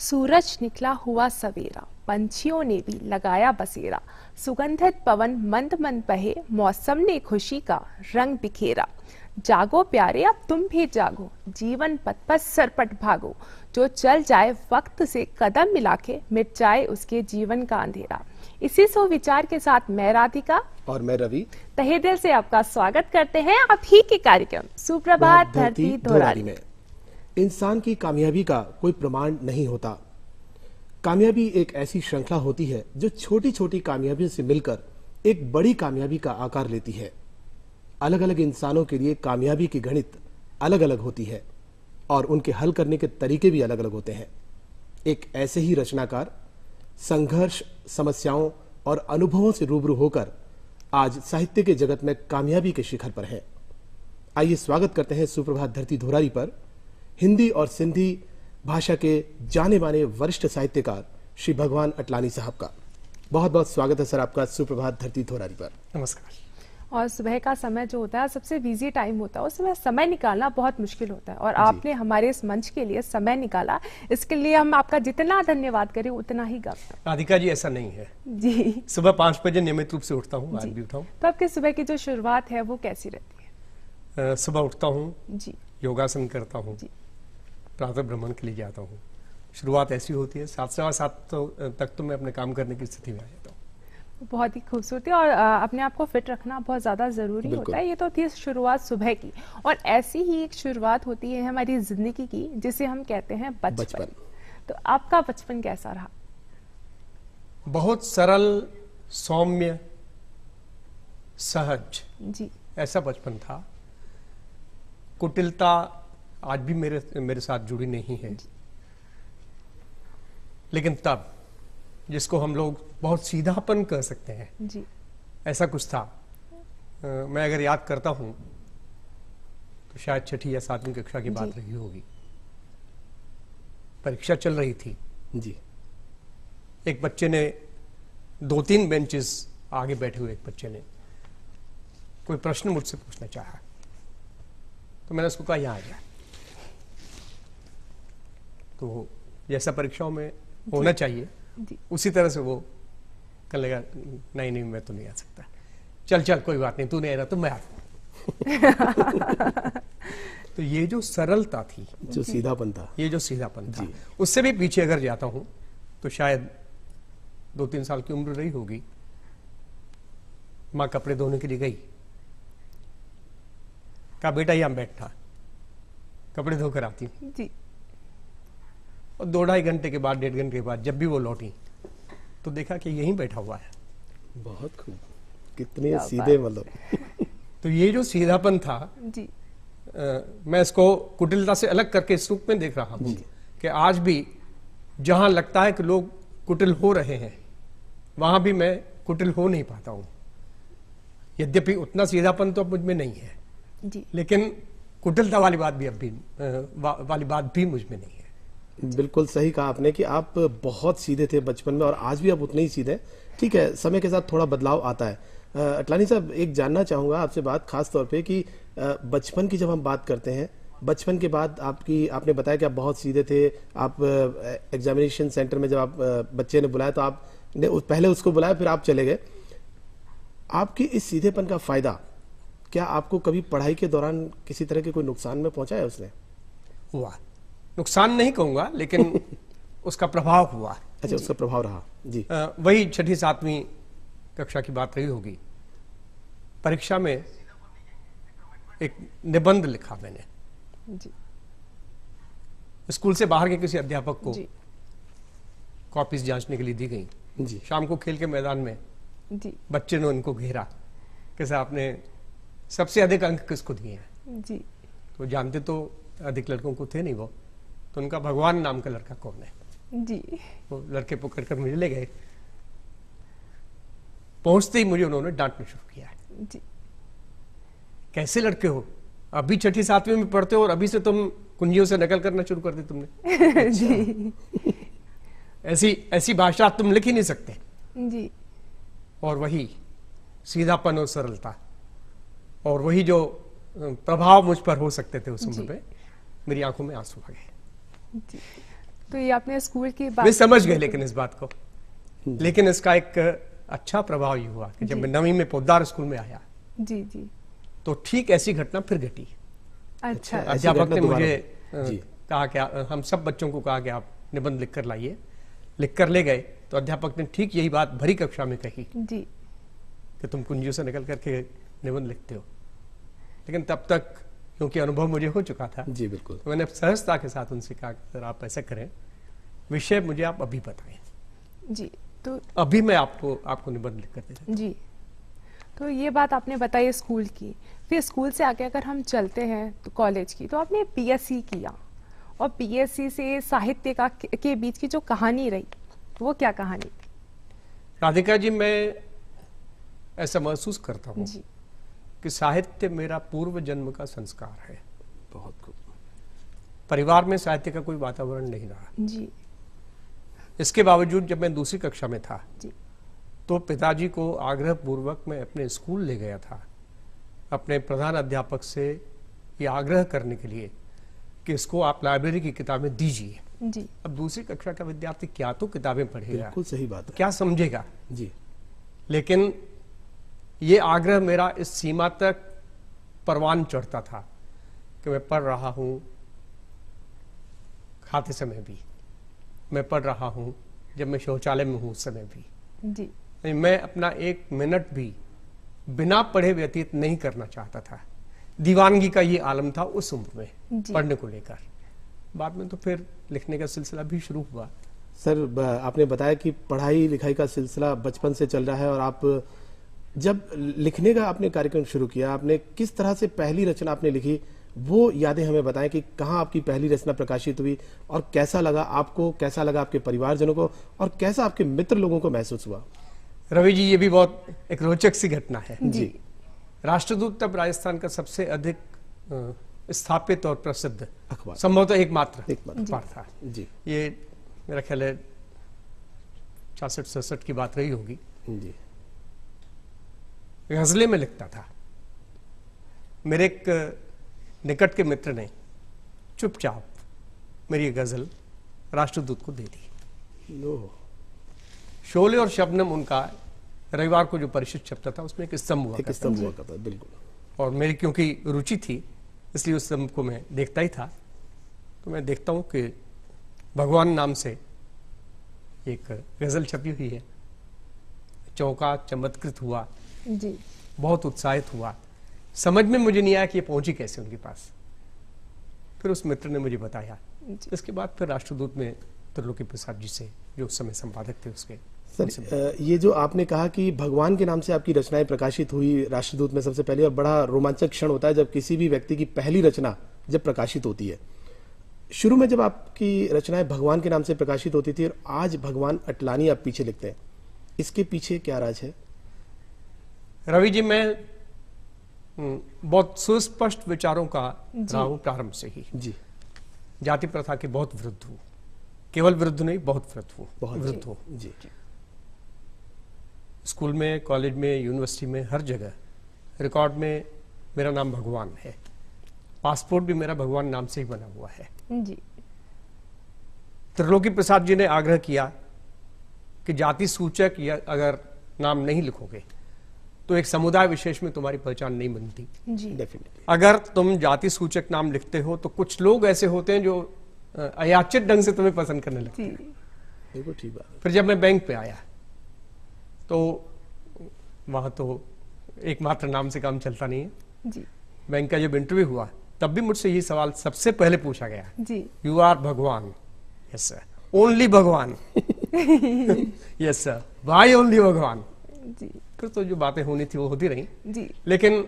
सूरज निकला हुआ सवेरा, पंछियों ने भी लगाया बसेरा। सुगंधित पवन मंद मंद बहे, मौसम ने खुशी का रंग बिखेरा। जागो प्यारे अब तुम भी जागो, जीवन पथ पर सरपट भागो। जो चल जाए वक्त से कदम मिला के, मिट जाए उसके जीवन का अंधेरा। इसी सुविचार के साथ मैं राधिका और मैं रवि तहे दिल से आपका स्वागत करते हैं आप ही के कार्यक्रम सुप्रभात धरती धोरारी में। इंसान की कामयाबी का कोई प्रमाण नहीं होता। कामयाबी एक ऐसी श्रृंखला होती है जो छोटी छोटी कामयाबियों से मिलकर एक बड़ी कामयाबी का आकार लेती है। अलग अलग इंसानों के लिए कामयाबी की गणित अलग अलग होती है और उनके हल करने के तरीके भी अलग अलग होते हैं। एक ऐसे ही रचनाकार संघर्ष, समस्याओं और अनुभवों से रूबरू होकर आज साहित्य के जगत में कामयाबी के शिखर पर है। आइए स्वागत करते हैं सुप्रभात धरती धोरारी पर हिंदी और सिंधी भाषा के जाने माने वरिष्ठ साहित्यकार श्री भगवान अटलानी साहब का। बहुत बहुत स्वागत है सर आपका सुप्रभात धरती धोरारी पर। नमस्कार। और सुबह का समय जो होता है सबसे बिजी टाइम होता है, उसमें समय निकालना बहुत मुश्किल होता है और आपने हमारे इस मंच के लिए समय निकाला, इसके लिए हम आपका जितना धन्यवाद करें उतना ही कम। राधिका जी ऐसा नहीं है जी, सुबह 5 बजे नियमित रूप से उठता हूँ, आज भी उठाऊँ। तो आपके सुबह की जो शुरुआत है वो कैसी रहती है? सुबह उठता हूँ जी, योगासन करता हूँ, प्रातः भ्रमण के लिए जाता हूँ। शुरुआत ऐसी होती है 7:15 तक तो मैं अपने काम करने की स्थिति में आ जाता हूँ। बहुत ही खूबसूरती और अपने आप को फिट रखना बहुत ज्यादा जरूरी होता है। ये तो थी शुरुआत सुबह की, और ऐसी ही एक शुरुआत होती है हमारी जिंदगी की जिसे हम कहते हैं बचपन। तो आपका बचपन कैसा रहा? बहुत सरल, सौम्य, सहज जी, ऐसा बचपन था। कुटिलता आज भी मेरे साथ जुड़ी नहीं है, लेकिन तब जिसको हम लोग बहुत सीधापन कह सकते हैं जी, ऐसा कुछ था। मैं अगर याद करता हूं तो शायद 6ठी या 7वीं कक्षा की बात रही होगी। परीक्षा चल रही थी जी। एक बच्चे ने 2-3 बेंचेस आगे बैठे हुए एक बच्चे ने कोई प्रश्न मुझसे पूछना चाहा, तो मैंने उसको कहा यहाँ आ जा। तो जैसा परीक्षाओं में होना चाहिए उसी तरह से वो कर लेगा, नहीं मैं तो नहीं आ सकता, चल कोई बात नहीं, तू नहीं आ रहा तो मैं आ तो ये जो सरलता थी, जो सीधापन था, ये जो सीधापन था, उससे भी पीछे अगर जाता हूं तो शायद 2-3 साल की उम्र रही होगी। माँ कपड़े धोने के लिए गई, कहा बेटा यहाँ बैठा, कपड़े धोकर आती जी। और 2-2.5 घंटे के बाद, 1.5 घंटे के बाद जब भी वो लौटी तो देखा कि यहीं बैठा हुआ है। बहुत खूब, कितने सीधे, मतलब तो ये जो सीधापन था जी, मैं इसको कुटिलता से अलग करके इस रूप में देख रहा हूँ कि आज भी जहां लगता है कि लोग कुटिल हो रहे हैं, वहां भी मैं कुटिल हो नहीं पाता हूँ। यद्यपि उतना सीधापन तो अब मुझ में नहीं है जी, लेकिन कुटिलता वाली बात भी मुझ में नहीं है। बिल्कुल सही कहा आपने कि आप बहुत सीधे थे बचपन में और आज भी आप उतने ही सीधे। ठीक है, समय के साथ थोड़ा बदलाव आता है। अटलानी साहब, एक जानना चाहूंगा आपसे बात खास तौर पे कि बचपन की जब हम बात करते हैं, बचपन के बाद आपने बताया कि आप बहुत सीधे थे। आप एग्जामिनेशन सेंटर में जब आप बच्चे ने बुलाया तो आपने पहले उसको बुलाया, फिर आप चले गए। आपकी इस सीधेपन का फायदा क्या आपको कभी पढ़ाई के दौरान किसी तरह के कोई नुकसान में पहुंचा है? उसने हुआ, नुकसान नहीं कहूंगा लेकिन उसका प्रभाव हुआ। अच्छा, उसका प्रभाव रहा जी। वही 6ठी 7वीं कक्षा की बात रही होगी। परीक्षा में एक निबंध लिखा मैंने जी, स्कूल से बाहर के किसी अध्यापक को कॉपीज जांचने के लिए दी गई जी। शाम को खेल के मैदान में जी, बच्चे ने उनको घेरा कि साहब आपने सबसे अधिक अंक किसको दिए हैं? जी, तो जानते तो अधिक लड़कों को थे नहीं वो, तो उनका भगवान नाम का लड़का कौन है? जी, वो लड़के पकड़ कर मुझे ले गए। पहुंचते ही मुझे उन्होंने डांटना शुरू किया है। जी, कैसे लड़के हो, अभी 6ठी 7वीं में पढ़ते हो और अभी से तुम कुंजियों से नकल करना शुरू कर दी तुमने। जी, ऐसी भाषा तुम लिख ही नहीं सकते। जी, और वही सीधापन और सरलता और वही जो प्रभाव मुझ पर हो सकते थे उस उम्र पे, मेरी आंखों में आंसू आ गए। तो ये आपने स्कूल की वे बात समझ गए लेकिन इस बात को, लेकिन इसका एक अच्छा प्रभाव ये हुआ कि जब मैं 9वीं में पोद्दार स्कूल में आया जी जी। तो ठीक ऐसी घटना फिर घटी। अच्छा ऐसी अध्यापक घटना ने दोबारा मुझे हुई। जी। कहा कि हम सब बच्चों को कहा कि आप निबंध लिख कर लाइए। लिख कर ले गए तो अध्यापक ने ठीक यही बात भरी कक्षा में कही जी कि तुम कुंजियों से निकल करके निबंध लिखते हो। लेकिन तब तक क्योंकि अनुभव मुझे हो चुका था, जी बिल्कुल। तो मैंने सहजता के साथ उनसे कहा कि सर आप ऐसा करें, विषय मुझे आप अभी बताएं, जी। तो अभी मैं आपको निबंध लिख कर दे देता जी, तो ये बात आपने बताई स्कूल की। फिर स्कूल से आगे अगर हम चलते हैं तो कॉलेज की, तो आपने बीएससी किया और बीएससी से साहित्य के बीच की जो कहानी रही वो क्या कहानी थी? राधिका जी, मैं ऐसा महसूस करता हूँ जी कि साहित्य मेरा पूर्व जन्म का संस्कार है। बहुत खूब। परिवार में साहित्य का कोई वातावरण नहीं रहा। जी इसके बावजूद जब मैं दूसरी कक्षा में था जी तो पिताजी को आग्रह पूर्वक मैं अपने स्कूल ले गया था, अपने प्रधान अध्यापक से ये आग्रह करने के लिए कि इसको आप लाइब्रेरी की किताबें दीजिए। जी अब दूसरी कक्षा का विद्यार्थी क्या तो किताबें पढ़ेगा, बिल्कुल सही बात है। क्या समझेगा। जी लेकिन ये आग्रह मेरा इस सीमा तक परवान चढ़ता था कि मैं पढ़ रहा हूं खाते समय भी, मैं पढ़ रहा हूं जब मैं शौचालय में हूं उस समय भी। जी मैं अपना एक मिनट भी बिना पढ़े व्यतीत नहीं करना चाहता था। दीवानगी का ये आलम था उस उम्र में जी। पढ़ने को लेकर। बाद में तो फिर लिखने का सिलसिला भी शुरू हुआ। सर, आपने बताया कि पढ़ाई लिखाई का सिलसिला बचपन से चल रहा है और आप जब लिखने का आपने कार्यक्रम शुरू किया, आपने किस तरह से पहली रचना आपने लिखी, वो यादें हमें बताएं कि कहाँ आपकी पहली रचना प्रकाशित हुई और कैसा लगा आपको, कैसा लगा आपके परिवारजनों को और कैसा आपके मित्र लोगों को महसूस हुआ? रवि जी, ये भी बहुत एक रोचक सी घटना है। जी राष्ट्रदूत तब राजस्थान का सबसे अधिक स्थापित और प्रसिद्ध अखबार, संभवतः एकमात्र एकमात्र। अखबार था। जी ये मेरा ख्याल है 66-67 की बात रही होगी। जी गजलें में लिखता था। मेरे एक निकट के मित्र ने चुपचाप मेरी ये गजल राष्ट्रदूत को दे दी। ओह, शोले और शबनम उनका रविवार को जो परिचित छपता था उसमें एक स्तंभ हुआ एक करता स्तंभ हुआ करता, बिल्कुल। था। और मेरी क्योंकि रुचि थी इसलिए उस स्तंभ को मैं देखता ही था। तो मैं देखता हूं कि भगवान नाम से एक गजल छपी हुई है। चौंका, चमत्कृत हुआ, जी बहुत उत्साहित हुआ। समझ में मुझे नहीं आया कि ये पहुंची कैसे उनके पास। फिर उस मित्र ने मुझे बताया। जी। इसके बाद फिर राष्ट्रदूत में त्रिलोकी प्रसाद जी से, जो उस समय संपादक थे उसके, सर, ये जो आपने कहा कि भगवान के नाम से आपकी रचनाएं प्रकाशित हुई राष्ट्रदूत में सबसे पहले, और बड़ा रोमांचक क्षण होता है जब किसी भी व्यक्ति की पहली रचना जब प्रकाशित होती है। शुरू में जब आपकी रचनाएं भगवान के नाम से प्रकाशित होती थी और आज भगवान अटलानी आप पीछे लिखते हैं, इसके पीछे क्या राज है? रवि जी, मैं बहुत सुस्पष्ट विचारों का रहा हूं प्रारंभ से ही। जी, जाति प्रथा के बहुत विरुद्ध हूं। केवल विरुद्ध नहीं, बहुत बहुत विरुद्ध हूं। जी स्कूल में, कॉलेज में, यूनिवर्सिटी में, हर जगह रिकॉर्ड में मेरा नाम भगवान है। पासपोर्ट भी मेरा भगवान नाम से ही बना हुआ है। जी त्रिलोकी प्रसाद जी ने आग्रह किया कि जाति सूचक या अगर नाम नहीं लिखोगे तो एक समुदाय विशेष में तुम्हारी पहचान नहीं बनती। जी डेफिनेटली। अगर तुम जाति सूचक नाम लिखते हो तो कुछ लोग ऐसे होते हैं जो अयाचित ढंग से तुम्हें पसंद करने लगते हैं। जी बिल्कुल ठीक बात है। फिर जब मैं बैंक पे आया तो वहां तो एकमात्र नाम से काम चलता नहीं है। जी बैंक का जब इंटरव्यू हुआ तब भी मुझसे ये सवाल सबसे पहले पूछा गया, जी यू आर भगवान? Yes sir. ओनली भगवान? Yes sir. वाई ओनली भगवान? जी फिर तो जो बातें होनी थी वो होती रही, जी लेकिन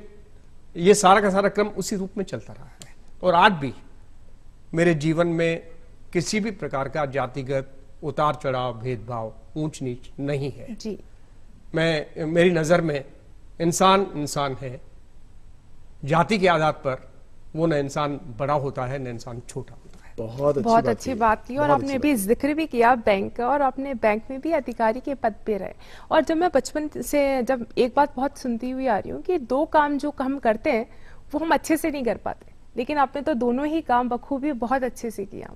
ये सारा का सारा क्रम उसी रूप में चलता रहा है। और आज भी मेरे जीवन में किसी भी प्रकार का जातिगत उतार चढ़ाव, भेदभाव, ऊंच नीच नहीं है। जी मेरी नजर में इंसान इंसान है। जाति के आधार पर वो न इंसान बड़ा होता है न इंसान छोटा होता है। बहुत अच्छी बात की। और बहुत आपने अच्छी भी जिक्र भी किया बैंक का, और आपने बैंक में भी अधिकारी के पद पे रहे। और जब मैं बचपन से जब एक बात बहुत सुनती हुई आ रही हूँ कि दो काम जो हम करते हैं वो हम अच्छे से नहीं कर पाते, लेकिन आपने तो दोनों ही काम बखूबी बहुत अच्छे से किया।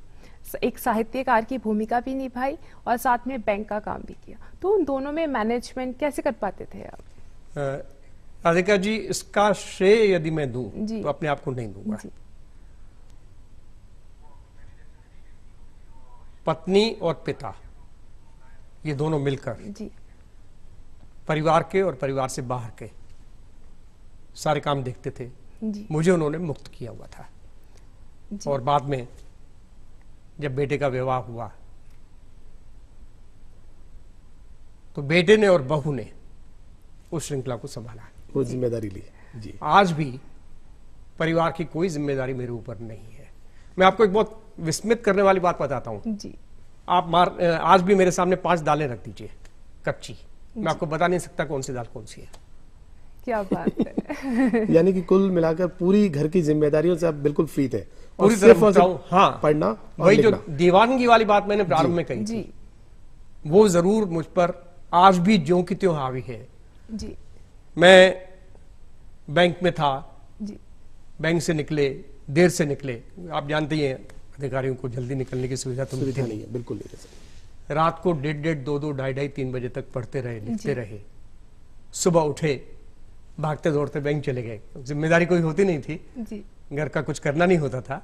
एक साहित्यकार की भूमिका भी निभाई और साथ में बैंक का काम भी किया, तो उन दोनों में मैनेजमेंट कैसे कर पाते थे आप? राधिका जी, इसका श्रेय यदि मैं दूं जी। तो अपने आप को नहीं दूंगा। जी पत्नी और पिता ये दोनों मिलकर जी परिवार के और परिवार से बाहर के सारे काम देखते थे। जी मुझे उन्होंने मुक्त किया हुआ था। जी और बाद में जब बेटे का विवाह हुआ तो बेटे ने और बहू ने उस श्रृंखला को संभाला, वो जिम्मेदारी ली। जी आज भी परिवार की कोई जिम्मेदारी मेरे ऊपर नहीं है। मैं आपको एक बहुत विस्मित करने वाली बात बताता हूं। जी आप आज भी मेरे सामने 5 दालें रख दीजिए कच्ची, मैं आपको बता नहीं सकता कौन सी दाल कौन सी है। क्या बात है। यानी कि कुल मिलाकर पूरी घर की जिम्मेदारियों से आप बिल्कुल फ्री थे, और पूरी सिर्फ तरह और बताऊं, सिर्फ हाँ, पढ़ना और वही जो लिखना। दीवानगी वाली बात मैंने प्रारंभ में कही जी थी, वो जरूर मुझ पर आज भी ज्यों की त्यों हावी है। जी मैं बैंक में था, जी बैंक से निकले, देर से निकले, आप जानते ही हैं अधिकारियों को जल्दी निकलने की सुविधा तो मिलती सुविधा नहीं। नहीं है, बिल्कुल नहीं है सर। रात को 1:30, 2:00, 2:30, 3 बजे तक पढ़ते रहे, लिखते जी। रहे। सुबह उठे, भागते दौड़ते बैंक चले गए। जिम्मेदारी कोई होती नहीं थी, जी घर का कुछ करना नहीं होता था।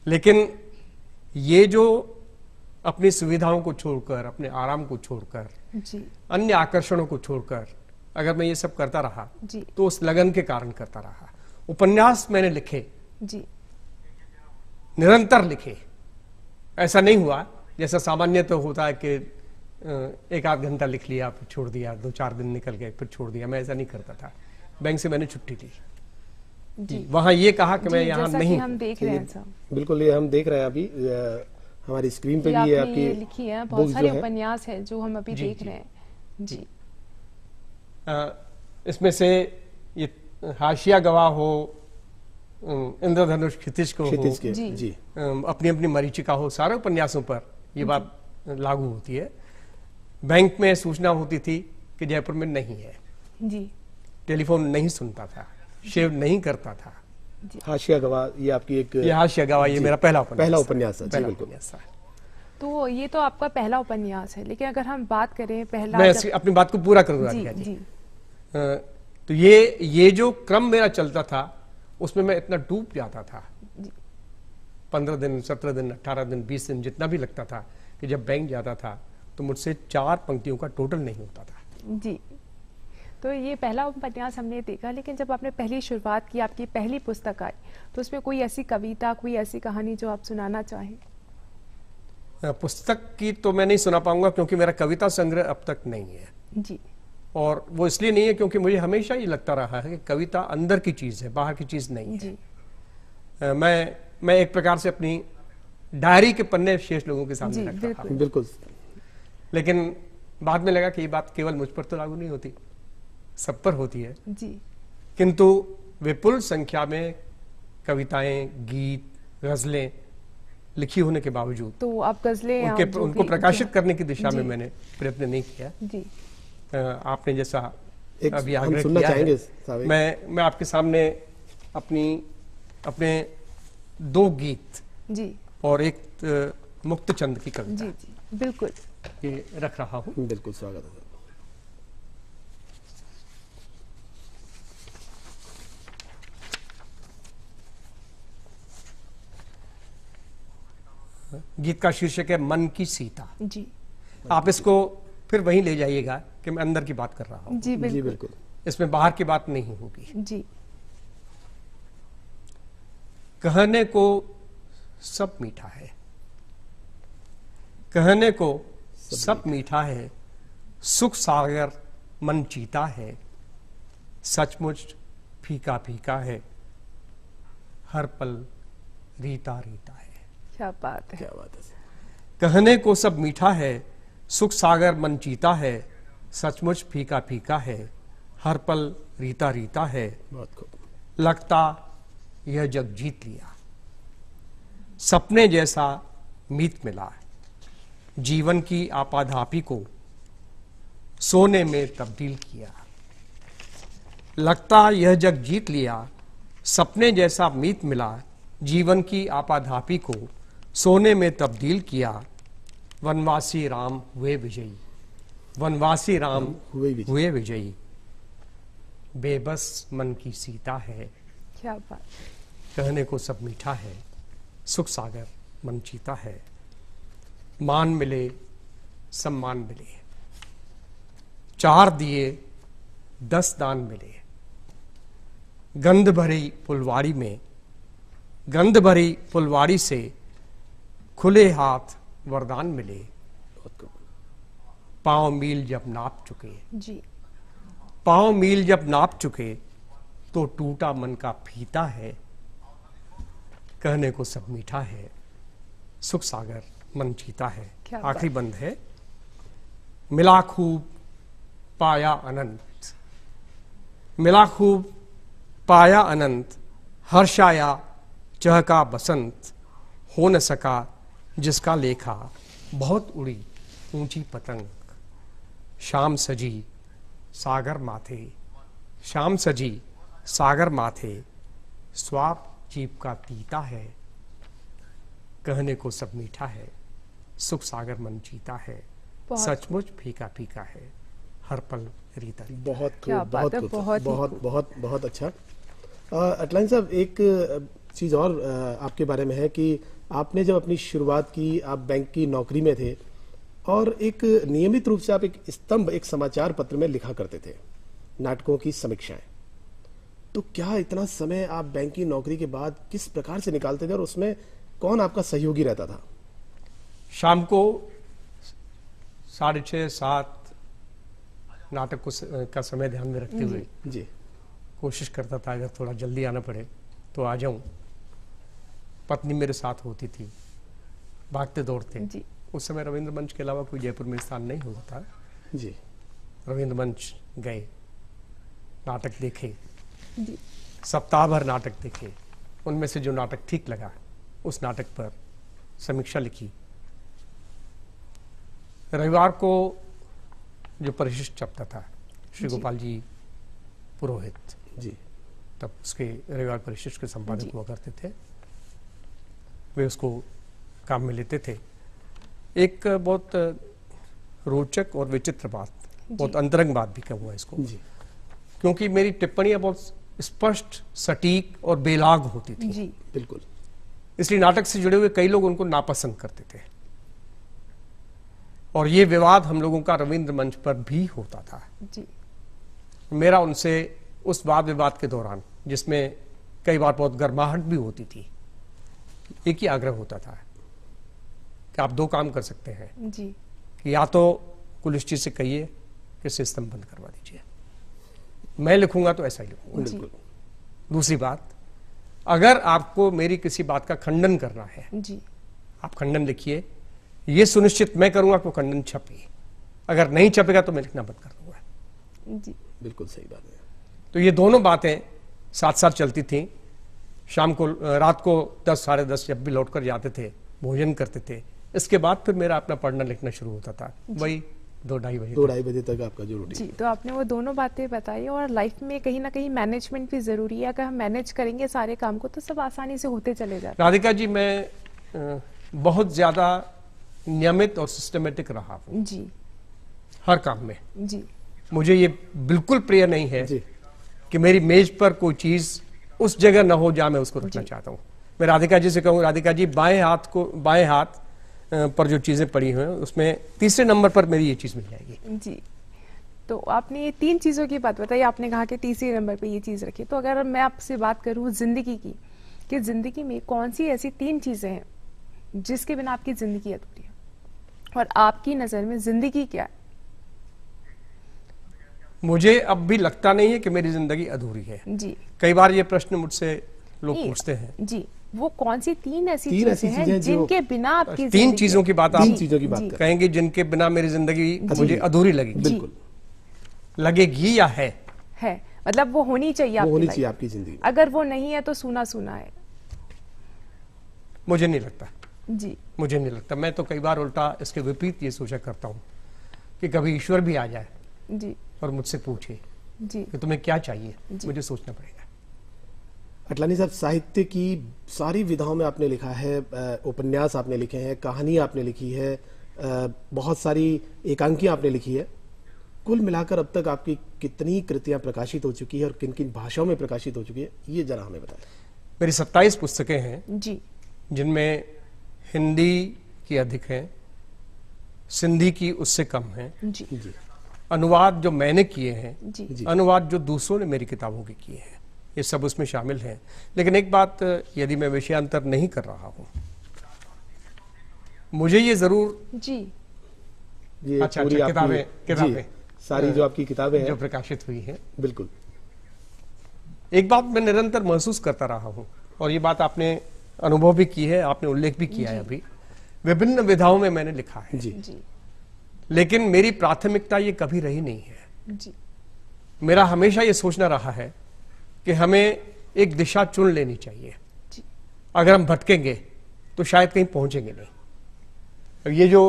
लेकिन ये जो अपनी सुविधाओं को छोड़कर, अपने आराम को छोड़कर, जी अन्य आकर्षणों को छोड़कर अगर मैं ये सब करता रहा जी तो उस लगन के कारण करता रहा। उपन्यास मैंने लिखे, जी निरंतर लिखे। ऐसा नहीं हुआ जैसा सामान्य तो होता है कि 1-8 घंटा लिख लिया फिर छोड़ दिया, 2-4 दिन निकल गए फिर छोड़ दिया। मैं ऐसा नहीं करता था। बैंक से मैंने छुट्टी ली, जी वहां ये कहा कि मैं जी, यहाँ जैसा नहीं कि हम देख रहे हैं सब, बिल्कुल, ये हम देख रहे हैं अभी हमारी स्क्रीन पे ये भी है आपने आपकी ये लिखी है, बहुत books सारे जो है। उपन्यास है जो हम अभी जी, देख जी। रहे हैं। जी इसमें से ये हाशिया गवाह हो, इंद्रधनुष क्षितिज को हो, क्षितिज के जी। जी अपनी अपनी मरीचिका हो, सारे उपन्यासों पर ये बात लागू होती है। बैंक में सूचना होती थी कि जयपुर में नहीं है, जी टेलीफोन नहीं सुनता था, शेव नहीं करता था। हाशिया गवाह, ये आपकी एक ये हाशिया गवाह, ये जी, मेरा पहला उपन्यास पहला था। उपन्यास था, जी, पहला बिल्कुल। उपन्यास था। तो ये तो आपका पहला उपन्यास है, लेकिन अगर हम बात करें पहला मैं जब- अपनी बात को पूरा करूंगा जी जी। जी तो ये जो क्रम मेरा चलता था उसमें मैं इतना डूब जाता था। 15 दिन, 17 दिन, 18 दिन, 20 दिन जितना भी लगता था कि जब बैंक जाता था तो मुझसे 4 पंक्तियों का टोटल नहीं होता था। जी। तो ये पहला उपन्यास हमने देखा, लेकिन जब आपने पहली शुरुआत की, आपकी पहली पुस्तक आई, तो उसमें कोई ऐसी कविता, कोई ऐसी कहानी जो आप सुनाना चाहें? पुस्तक की तो मैं नहीं सुना पाऊंगा क्योंकि मेरा कविता संग्रह अब तक नहीं है, जी और वो इसलिए नहीं है क्योंकि मुझे हमेशा ये लगता रहा है कि कविता अंदर की चीज है, बाहर की चीज नहीं जी है। मैं एक प्रकार से अपनी डायरी के पन्ने शेष लोगों के सामने जी, रख रहा बिल्कुल। हूं। बिल्कुल लेकिन बाद में लगा कि ये बात केवल मुझ पर तो लागू नहीं होती, सब पर होती है। जी किंतु विपुल संख्या में कविताएं, गीत, गजलें लिखी होने के बावजूद तो आप गजलें आप जो उनको भी- प्रकाशित जी, करने की दिशा में जी। मैंने प्रयत्न नहीं किया। जी आपने जैसा एक अभी हम आग्रह सुनना किया चाहेंगे है, साहब। मैं आपके सामने अपने 2 गीत जी और एक मुक्तचंद की कविता जी जी बिल्कुल। ये रख रहा हूं। बिल्कुल स्वागत है। गीत का शीर्षक है मन की सीता। जी आप इसको फिर वहीं ले जाइएगा कि मैं अंदर की बात कर रहा हूं, जी जी बिल्कुल बिल्कुल। इसमें बाहर की बात नहीं होगी। जी कहने को सब मीठा है, कहने को सब मीठा है, सुख सागर मन चीता है, सचमुच फीका फीका है, हर पल रीता रीता है। क्या बात है। क्या बात है। कहने को सब मीठा है, सुख सागर मन चीता है, सचमुच फीका फीका है, हर पल रीता रीता है, बहुत खूब। लगता यह जग जीत लिया, सपने जैसा मीत मिला, जीवन की आपाधापी को सोने में तब्दील किया। लगता यह जग जीत लिया, सपने जैसा मीत मिला, जीवन की आपाधापी को सोने में तब्दील किया, वनवासी राम हुए विजयी, वनवासी राम हुए विजयी, बेबस मन की सीता है, क्या बात। कहने को सब मीठा है, सुख सागर मन चीता है, मान मिले सम्मान मिले, 4 दिए 10 दान मिले, गंध भरी फुलवाड़ी में, गंध भरी फुलवाड़ी से खुले हाथ वरदान मिले, पांव मील जब नाप चुके, जी पांव मील जब नाप चुके तो टूटा मन का फीता है, कहने को सब मीठा है, सुख सागर मन जीता है। क्या आखिरी बंद है, मिला खूब पाया अनंत, मिला खूब पाया अनंत, हर्षाया चहका बसंत, हो न सका जिसका लेखा, बहुत उड़ी ऊंची पतंग, शाम सजी सागर माथे, शाम सजी सागर माथे, स्वाप जीप का पीता है, कहने को सब मीठा है, सुख सागर मन जीता है, सचमुच फीका फीका है, हर पल रीता रीता। बहुत क्या खूब, बात बहुत है, खूब, बहुत ही बहुत खूब। बहुत बहुत अच्छा। अटलाइन साहब, एक चीज़ और आपके बारे में है कि आपने जब अपनी शुरुआत की, आप बैंक की नौकरी में थे और एक नियमित रूप से आप एक स्तंभ, एक समाचार पत्र में लिखा करते थे नाटकों की समीक्षाएं। तो क्या इतना समय आप बैंक की नौकरी के बाद किस प्रकार से निकालते थे और उसमें कौन आपका सहयोगी रहता था? शाम को 6:30-7 नाटक का समय ध्यान में रखते हुए जी कोशिश करता था अगर थोड़ा जल्दी आना पड़े तो आ जाऊं। पत्नी मेरे साथ होती थी, भागते दौड़ते। जी उस समय रविंद्र मंच के अलावा कोई जयपुर में स्थान नहीं होता था। जी रविंद्र मंच गए, नाटक देखे, जी सप्ताह भर नाटक देखे, उनमें से जो नाटक ठीक लगा उस नाटक पर समीक्षा लिखी। रविवार को जो परिशिष्ट छपता था, श्री जी। गोपाल जी पुरोहित जी तब उसके रविवार परिशिष्ट के जी। संपादक हुआ करते थे, वे उसको काम में लेते थे। एक बहुत रोचक और विचित्र बात, बहुत अंतरंग बात भी कहूँगा इसको, जी क्योंकि मेरी टिप्पणियां बहुत स्पष्ट, सटीक और बेलाग होती थी, जी बिल्कुल। इसलिए नाटक से जुड़े हुए कई लोग उनको नापसंद करते थे और ये विवाद हम लोगों का रविंद्र मंच पर भी होता था। जी मेरा उनसे उस वाद विवाद के दौरान, जिसमें कई बार बहुत गर्माहट भी होती थी, एक ही आग्रह होता था कि आप 2 काम कर सकते हैं जी कि या तो कुछ चीज से कहिए कि सिस्टम बंद करवा दीजिए, मैं लिखूंगा तो ऐसा ही लिखूंगा। जी दूसरी बात, अगर आपको मेरी किसी बात का खंडन करना है, जी आप खंडन लिखिए, ये सुनिश्चित मैं करूंगा कि वो खंडन छपे, अगर नहीं छपेगा तो मैं लिखना बंद कर दूंगा। जी बिल्कुल सही बात है। तो ये दोनों बातें साथ साथ चलती थीं। शाम को, रात को 10 साढ़े 10 जब भी लौट कर जाते थे, भोजन करते थे, इसके बाद फिर मेरा अपना पढ़ना लिखना शुरू होता था, वही 2-2:30 बजे 2-2:30 बजे तक आपका जो रूटीन। जी। तो आपने वो दोनों बातें बताई और लाइफ में कहीं ना कहीं मैनेजमेंट भी जरूरी है। अगर हम मैनेज करेंगे सारे काम को तो सब आसानी से होते चले जाते राधिका जी, मैं बहुत ज्यादा नियमित और सिस्टमेटिक रहा हूं हैं। जी हर काम में। जी मुझे ये बिल्कुल प्रिय नहीं है जी कि मेरी मेज पर कोई चीज उस जगह न हो जहां मैं उसको रखना चाहता हूं। मैं राधिका जी से कहूँ, राधिका जी बाएं हाथ पर जो चीजें पड़ी हुई हैं उसमें तीसरे नंबर पर मेरी ये चीज मिल जाएगी। जी। तो आपने ये 3 चीजों की बात बताई, आपने कहा कि तीसरे नंबर पे ये चीज रखी। तो अगर मैं आपसे बात करूं जिंदगी की, कि जिंदगी में कौन सी ऐसी 3 चीजें हैं जिसके बिना आपकी जिंदगी अधूरी है, और आपकी नजर में जिंदगी क्या है? मुझे अब भी लगता नहीं है कि मेरी जिंदगी अधूरी है। जी कई बार ये प्रश्न मुझसे लोग नहीं, पूछते हैं। जी, वो कौन सी 3 ऐसी तीन ऐसी चीजें हैं चीजें जो- जिनके बिना आपकी 3 जिंदगी चीजों की बात आप तीन चीजों की बात जी, कर कहेंगे जिनके बिना मेरी जिंदगी मुझे अधूरी लगेगी, जी। बिल्कुल लगेगी या है? है, मतलब वो होनी चाहिए वो आपकी होनी life चाहिए में। आपकी जिंदगी में। अगर वो नहीं है तो सूना सूना है। मुझे नहीं लगता, जी मुझे नहीं लगता। मैं तो कई बार उल्टा इसके विपरीत ये सोचा करता हूँ कि कभी ईश्वर भी आ जाए जी और मुझसे पूछे जी कि तुम्हें क्या चाहिए, जी। मुझे सोचना पड़ेगा। अटलानी साहब, साहित्य की सारी विधाओं में आपने लिखा है, उपन्यास आपने लिखे हैं, कहानी आपने लिखी है, बहुत सारी एकांकियां आपने लिखी है। कुल मिलाकर अब तक आपकी कितनी कृतियां प्रकाशित हो चुकी है और किन किन भाषाओं में प्रकाशित हो चुकी है, ये जरा हमें बताएं। मेरी 27 पुस्तकें हैं जी जिनमें हिंदी की अधिक हैं, सिंधी की उससे कम हैं, जी जी अनुवाद जो मैंने किए हैं, जी जी अनुवाद जो दूसरों ने मेरी किताबों के किए हैं, ये सब उसमें शामिल हैं। लेकिन एक बात, यदि मैं विषयांतर नहीं कर रहा हूं, मुझे ये जरूर जी ये अच्छा, पूरी अच्छा, आपकी किताबें जी, सारी जो आपकी किताबें जो हैं, प्रकाशित हुई हैं, बिल्कुल एक बात मैं निरंतर महसूस करता रहा हूं, और ये बात आपने अनुभव भी की है, आपने उल्लेख भी किया है अभी, विभिन्न विधाओं में मैंने लिखा है, जी जी लेकिन मेरी प्राथमिकता ये कभी रही नहीं है। जी मेरा हमेशा ये सोचना रहा है कि हमें एक दिशा चुन लेनी चाहिए। जी अगर हम भटकेंगे तो शायद कहीं पहुंचेंगे नहीं। और ये जो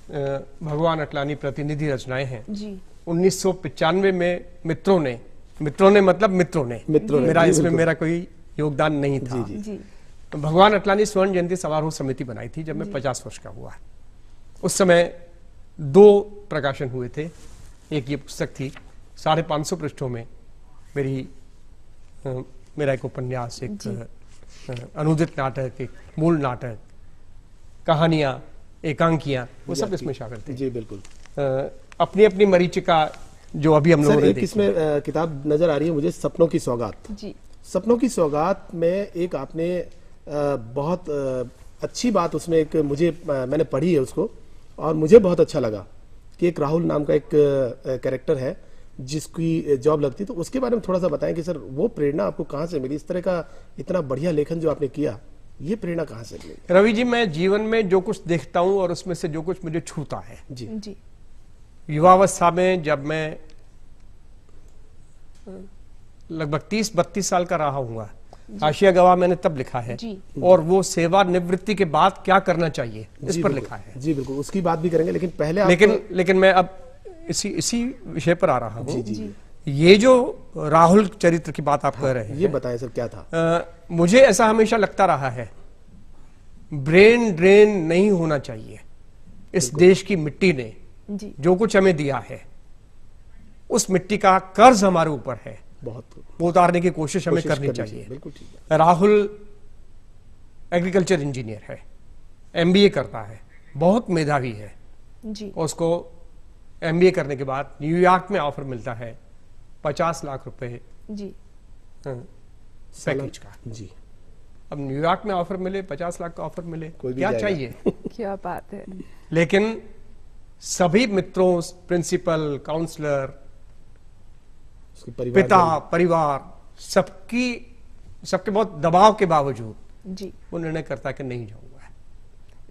भगवान अटलानी प्रतिनिधि रचनाएं हैं, जी 1995 में मित्रों ने मतलब मित्रों ने, मेरा जी, इसमें बिल्कुल। मेरा कोई योगदान नहीं था। जी, जी भगवान अटलानी स्वर्ण जयंती समारोह समिति बनाई थी जब मैं 50 वर्ष का हुआ। उस समय 2 प्रकाशन हुए थे। एक ये पुस्तक थी 550 पृष्ठों में, मेरा एक उपन्यास, एक अनुदित नाटक, एक मूल नाटक, कहानियां, एकांकियां, वो सब इसमें शामिल थे। जी बिल्कुल। अपनी अपनी मरीचिका जो अभी हम लोगों सर, ने एक देखी। इसमें किताब नजर आ रही है मुझे, सपनों की सौगात। जी सपनों की सौगात में एक आपने बहुत अच्छी बात उसमें एक मैंने पढ़ी है उसको, और मुझे बहुत अच्छा लगा कि एक राहुल नाम का एक कैरेक्टर है जिसकी जॉब लगती, तो उसके बारे में थोड़ा सा बताएं कि सर वो प्रेरणा आपको कहाँ से मिली? इस तरह का इतना बढ़िया लेखन जो आपने किया, ये प्रेरणा कहाँ से मिली? रवि जी, मैं जीवन में जो कुछ देखता हूं और उसमें से जो कुछ मुझे छूता है, जी जी युवावस्था में जब मैं लगभग 30-32 साल का रहा हूँगा, हाशिया गवाह मैंने तब लिखा है, जी। और वो सेवा निवृत्ति के बाद क्या करना चाहिए इस जी, पर बिल्कुल। लिखा है। जी बिल्कुल, उसकी बात भी करेंगे, लेकिन पहले आप लेकिन मैं अब इसी विषय पर आ रहा हूँ। जी, जी। जी ये जो राहुल चरित्र की बात आप कह रहे ये हैं, बताएं सर क्या था? मुझे ऐसा हमेशा लगता रहा है, ब्रेन ड्रेन नहीं होना चाहिए। इस देश की मिट्टी ने जी जो कुछ हमें दिया है, उस मिट्टी का कर्ज हमारे ऊपर है, बहुत वो उतारने की कोशिश हमें कोशिश करनी चाहिए। बिल्कुल ठीक है। राहुल एग्रीकल्चर इंजीनियर है, एमबीए करता है, बहुत मेधावी है, जी और उसको एमबीए करने के बाद न्यूयॉर्क में ऑफर मिलता है 50 लाख रुपए जी पैकेज का। जी, अब न्यूयॉर्क में ऑफर मिले, 50 लाख का ऑफर मिले, कोई भी क्या जाएगा। चाहिए? क्या बात है। लेकिन सभी मित्रों, प्रिंसिपल, काउंसलर, उसके परिवार पिता, परिवार, सबके बहुत दबाव के बावजूद जी वो निर्णय करता है कि नहीं जाऊंगा।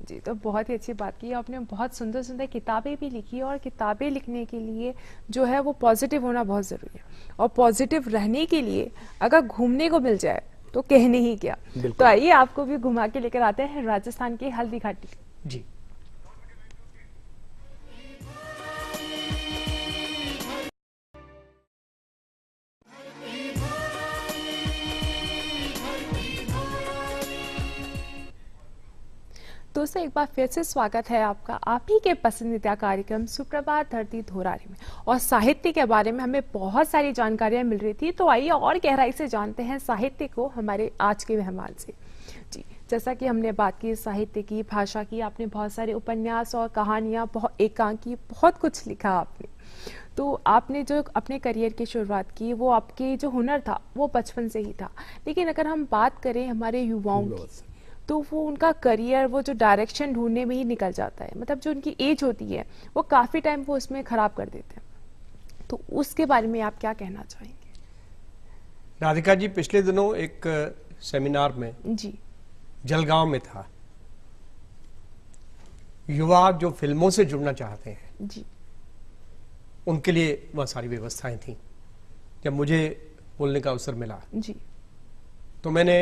जी, तो बहुत ही अच्छी बात की आपने। बहुत सुंदर सुंदर किताबें भी लिखी, और किताबें लिखने के लिए जो है वो पॉजिटिव होना बहुत ज़रूरी है, और पॉजिटिव रहने के लिए अगर घूमने को मिल जाए तो कहने ही क्या। बिल्कुल। तो आइए आपको भी घुमा के लेकर आते हैं राजस्थान की हल्दी घाटी। जी, दोस्तों, एक बार फिर से स्वागत है आपका आप ही के पसंदीदा कार्यक्रम सुप्रभात धरती धोरारी में। और साहित्य के बारे में हमें बहुत सारी जानकारियां मिल रही थी, तो आइए और गहराई से जानते हैं साहित्य को हमारे आज के मेहमान से। जी, जैसा कि हमने बात की साहित्य की, भाषा की, आपने बहुत सारे उपन्यास और कहानियां, बहुत एकांकी, बहुत कुछ लिखा आपने। तो आपने जो अपने करियर की शुरुआत की, वो आपके जो हुनर था वो बचपन से ही था। लेकिन अगर हम बात करें हमारे युवाओं की, तो वो उनका करियर, वो जो डायरेक्शन ढूंढने में ही निकल जाता है। मतलब जो उनकी एज होती है वो काफ़ी टाइम वो उसमें खराब कर देते हैं। तो उसके बारे में आप क्या कहना चाहेंगे? राधिका जी, पिछले दिनों एक सेमिनार में जी जलगांव में था। युवा जो फिल्मों से जुड़ना चाहते हैं, जी उनके लिए वह सारी व्यवस्थाएं थी। जब मुझे बोलने का अवसर मिला जी तो मैंने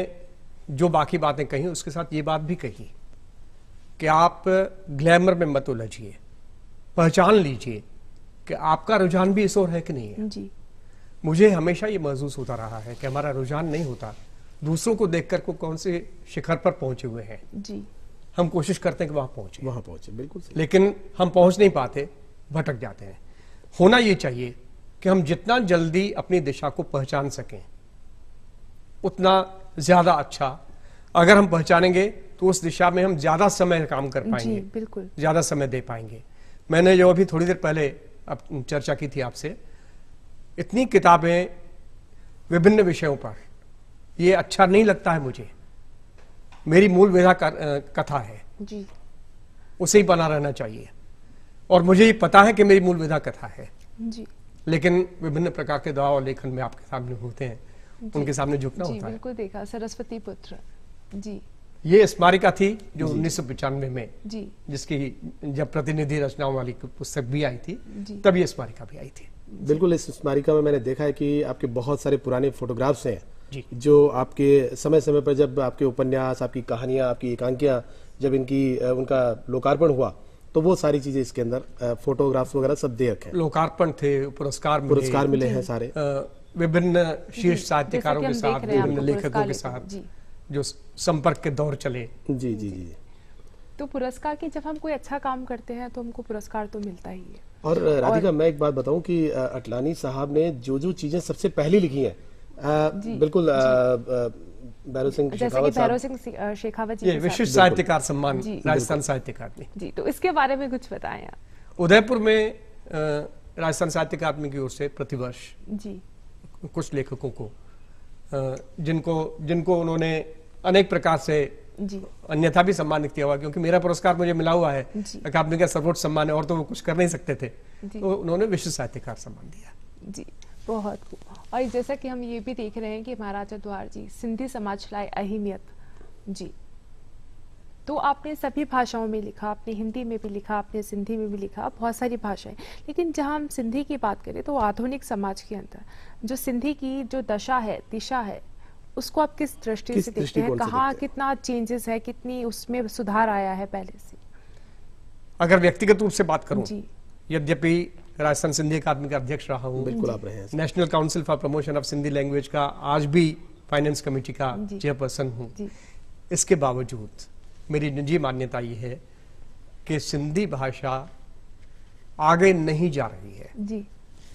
जो बाकी बातें कही उसके साथ ये बात भी कही कि आप ग्लैमर में मत उलझिए, पहचान लीजिए कि आपका रुझान भी इस ओर है कि नहीं है। जी मुझे हमेशा ये महसूस होता रहा है कि हमारा रुझान नहीं होता, दूसरों को देखकर को कौन से शिखर पर पहुंचे हुए हैं, जी हम कोशिश करते हैं कि वहां पहुंचे, बिल्कुल सही। लेकिन हम पहुंच नहीं पाते, भटक जाते हैं। होना ये चाहिए कि हम जितना जल्दी अपनी दिशा को पहचान सकें उतना ज्यादा अच्छा। अगर हम पहचानेंगे तो उस दिशा में हम ज्यादा समय काम कर पाएंगे, जी बिल्कुल, ज्यादा समय दे पाएंगे। मैंने जो अभी थोड़ी देर पहले अब चर्चा की थी आपसे, इतनी किताबें विभिन्न विषयों पर, ये अच्छा नहीं लगता है मुझे। मेरी मूल विधा कथा है, जी उसे ही बना रहना चाहिए, और मुझे ये पता है कि मेरी मूल विधा कथा है, जी लेकिन विभिन्न प्रकार के दवा और लेखन में आपके सामने होते हैं, उनके सामने झुकना जी होता है। बिल्कुल देखा, सरस्वती पुत्र, जी ये स्मारिका थी जो 1995 में, जी जिसकी जब प्रतिनिधि रचनाओं वाली पुस्तक भी आई थी, जी तब ये स्मारिका भी आई थी। बिल्कुल, इस स्मारिका में मैंने देखा है कि आपके बहुत सारे पुराने फोटोग्राफ्स हैं जी। जो आपके समय समय पर, जब आपके उपन्यास, आपकी कहानियां, आपकी एकांकियां, जब उनका लोकार्पण हुआ तो वो सारी चीजें इसके अंदर फोटोग्राफ्स वगैरह सब दे रखे हैं। लोकार्पण थे, पुरस्कार मिले हैं सारे, विभिन्न शीर्ष जी, साहित्यकारों के जैसे कि हम साथ, देख रहे हैं विभिन्न आपको लेखकों पुरस्कार के लेते हैं, साथ जी। जो संपर्क के दौर चले। जी जी जी। तो पुरस्कार की, जब हम कोई अच्छा काम करते हैं तो हमको पुरस्कार तो मिलता ही है। और राधिका, मैं एक बात बताऊं कि अटलानी साहब ने जो जो चीजें सबसे पहले लिखी हैं, बिल्कुल भैरव सिंह जैसे कि शेखावत भैरव साहब, सिंह शेखावत जी ये के साथ। विशिष्ट साहित्यकार सम्मान जी, राजस्थान साहित्य अकादमी, जी, तो इसके बारे में कुछ बताएं आप। उदयपुर में राजस्थान साहित्य अकादमी की ओर से प्रतिवर्ष जी कुछ लेखकों को जिनको उन्होंने अनेक प्रकार से जी अन्यथा भी सम्मानित किया हुआ, क्योंकि मेरा पुरस्कार मुझे मिला हुआ है, जी। अकादमी का सर्वोच्च सम्मान है, और तो वो कुछ कर नहीं सकते थे, जी। तो उन्होंने विशिष्ट साहित्यकार सम्मान दिया। जी बहुत खूब। और जैसा कि हम ये भी देख रहे हैं कि महाराजा द्वार जी सिंधी समाज लाए अहमियत, जी, तो आपने सभी भाषाओं में लिखा, आपने हिंदी में भी लिखा, आपने सिंधी में भी लिखा, बहुत सारी भाषाएं। लेकिन जहां हम सिंधी की बात करें तो आधुनिक समाज के अंदर जो सिंधी की जो दशा है, दिशा है, उसको आप किस दृष्टि से देखते हैं? कहाँ कितना चेंजेस है, कितनी उसमें सुधार आया है पहले से? अगर व्यक्तिगत रूप से बात करूं, जी यद्यपि राजस्थान सिंधी अकादमी का अध्यक्ष रहा हूं, बिल्कुल आप रहे हैं, national council for promotion of Sindhi language का आज भी फाइनेंस कमेटी का जी। चेयरपर्सन हूं, जी इसके बावजूद मेरी निजी मान्यता ये है कि सिंधी भाषा आगे नहीं जा रही है। जी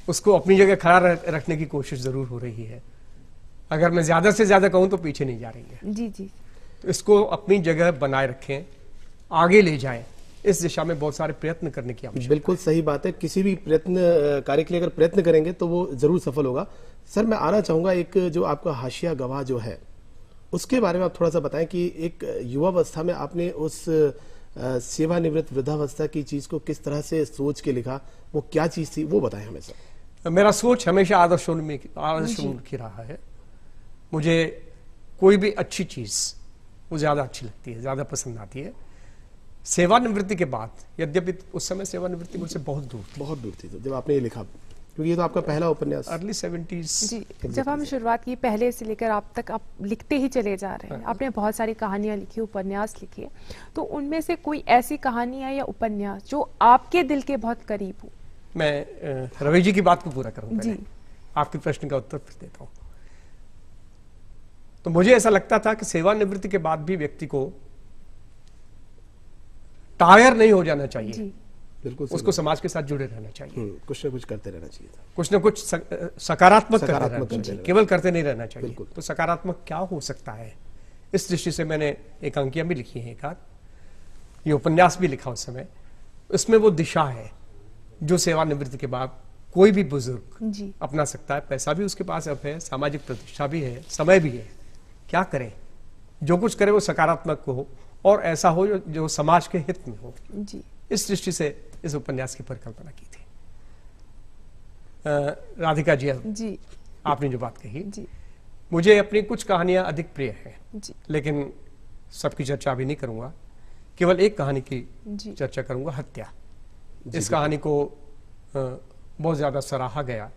उसको अपनी जगह खड़ा रखने की कोशिश जरूर हो रही है। अगर मैं ज्यादा से ज्यादा कहूं तो पीछे नहीं जा रही है। जी जी तो इसको अपनी जगह बनाए रखें, आगे ले जाएं, इस दिशा में बहुत सारे प्रयत्न करने की आवश्यकता है। बिल्कुल सही बात है। किसी भी कार्य के लिए अगर प्रयत्न करेंगे तो वो जरूर सफल होगा। सर, मैं आना चाहूंगा, एक जो आपका हाशिया गवाह जो है उसके बारे में आप थोड़ा सा बताएं कि एक युवावस्था में आपने उस सेवानिवृत्त वृद्धावस्था की चीज को किस तरह से सोच के लिखा, वो क्या चीज थी, वो बताएं हमें सर। मेरा सोच हमेशा आदर्शोन्मुखी रहा है। मुझे कोई भी अच्छी चीज वो ज्यादा अच्छी लगती है, ज्यादा पसंद आती है। सेवानिवृत्ति के बाद, यद्यपि उस समय सेवानिवृत्ति मुझसे बहुत दूर थी तो जब आपने ये लिखा, क्योंकि ये तो आपका पहला उपन्यास, अर्ली 70s। जी, जब हम शुरुआत की पहले से लेकर आप तक आप लिखते ही चले जा रहे हैं। आपने बहुत सारी कहानियां लिखी, उपन्यास लिखे, तो उनमें से कोई ऐसी कहानियां या उपन्यास जो आपके दिल के बहुत करीब हो? मैं रवि जी की बात को पूरा करूं पहले, जी। आपके प्रश्न का उत्तर फिर देता हूं। तो मुझे ऐसा लगता था कि सेवानिवृत्ति के बाद भी व्यक्ति को टायर नहीं हो जाना चाहिए। जी बिल्कुल उसको समाज के साथ जुड़े रहना चाहिए, कुछ ना कुछ करते रहना चाहिए था, कुछ ना कुछ सकारात्मक करते रहना चाहिए, रहना केवल करते नहीं रहना चाहिए। बिल्कुल। तो सकारात्मक क्या हो सकता है, इस दृष्टि से मैंने एकांकियां भी लिखी हैं, एक आध ये उपन्यास भी लिखा उस समय। इसमें वो दिशा है जो सेवानिवृत्ति के बाद कोई भी बुजुर्ग जी अपना सकता है। पैसा भी उसके पास अब है, सामाजिक प्रतिष्ठा भी है, समय भी है। क्या करें, जो कुछ करे वो सकारात्मक हो और ऐसा हो जो समाज के हित में हो। जी इस दृष्टि से इस उपन्यास की परिकल्पना की थी। राधिका जी, जी आपने जो बात कही, जी मुझे अपनी कुछ कहानियां अधिक प्रिय हैं, जी लेकिन सबकी चर्चा अभी नहीं करूंगा। केवल एक कहानी की जी चर्चा करूंगा, हत्या। इस कहानी को बहुत ज्यादा सराहा गया।